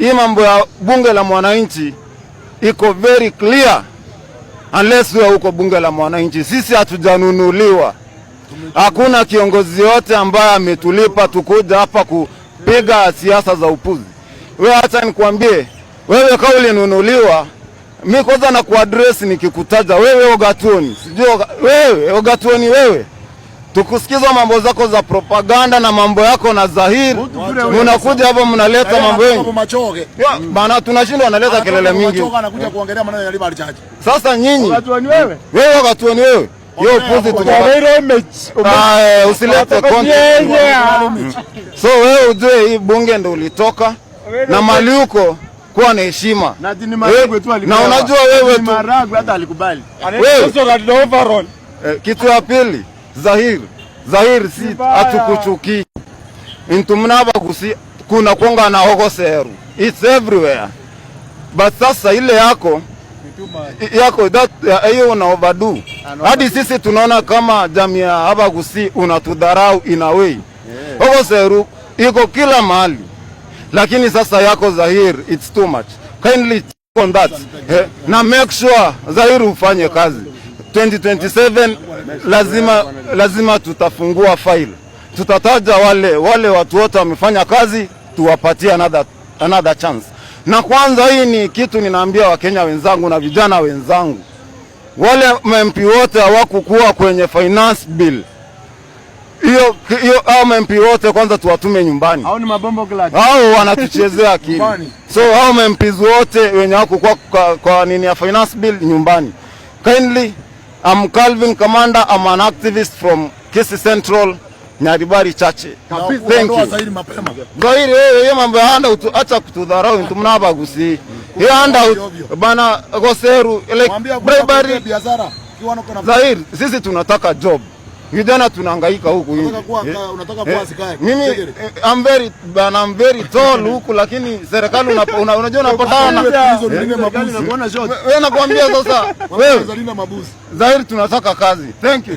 hii mambo ya bunge la mwananchi iko very clear. Unless wewe uko bunge la mwananchi, sisi hatujanunuliwa. Hakuna kiongozi yote ambaye ametulipa tukuja hapa kupiga siasa za upuzi. Wewe acha nikwambie, wewe kauli nunuliwa, mimi kwanza na kuaddress nikikutaja wewe Ogatuoni. Sijui wewe Ogatuoni wewe. Tukusikiza mambo zako za propaganda na mambo yako na Zahir. Mnakuja hapa mnaleta mambo yenu. Bana tunashindwa analeta kelele mingi. Anakuja kuongelea maneno ya Liba Alichaji. Sasa nyinyi Ogatuoni wewe? Wewe Ogatuoni wewe. Yo puzi usilete content. So wewe ujue hii bunge ndio ulitoka na mali huko kuwa na heshima. Na unajua wewe tu Maragwe hata alikubali. Overall. Kitu ya pili, Zahir si atukuchuki. Intumnaba kusi kuna konga na Hogoseru. It's everywhere. But sasa ile yako that hiyo una overdo. Hadi sisi tunaona kama jamii ya Abagusi unatudharau in a way. Hogoseru iko kila mahali. Lakini sasa yako Zahir, it's too much. Kindly check on that. Na make sure Zahir ufanye kazi. 2027 lazima tutafungua file. Tutataja wale watu wote wamefanya kazi, tuwapatie another chance. Na kwanza hii ni kitu ninaambia Wakenya wenzangu na vijana wenzangu. Wale MP wote hawakukuwa kwenye finance bill. Hiyo MP wote kwanza tuwatume nyumbani. Hao ni mabombo glad. Hao wanatuchezea akili. So hao MPs wote wenye hawakukuwa kwa nini ya finance bill nyumbani. Kindly, I'm Calvin Kamanda. I'm an activist from Kisii Central, Nyaribari Chache. Thank you. Zahiri wewe mambo ya handa acha kutudharau mtumna Abagusi. Hii handa bana Goseru like bribery. Zahiri sisi tunataka job. Vijana tunahangaika huku hivi. Unataka kuwa sikae. Mimi I'm very tall huku, lakini serikali unajua unapotana. Wewe nakwambia sasa wewe Zahiri tunataka kazi. Thank you.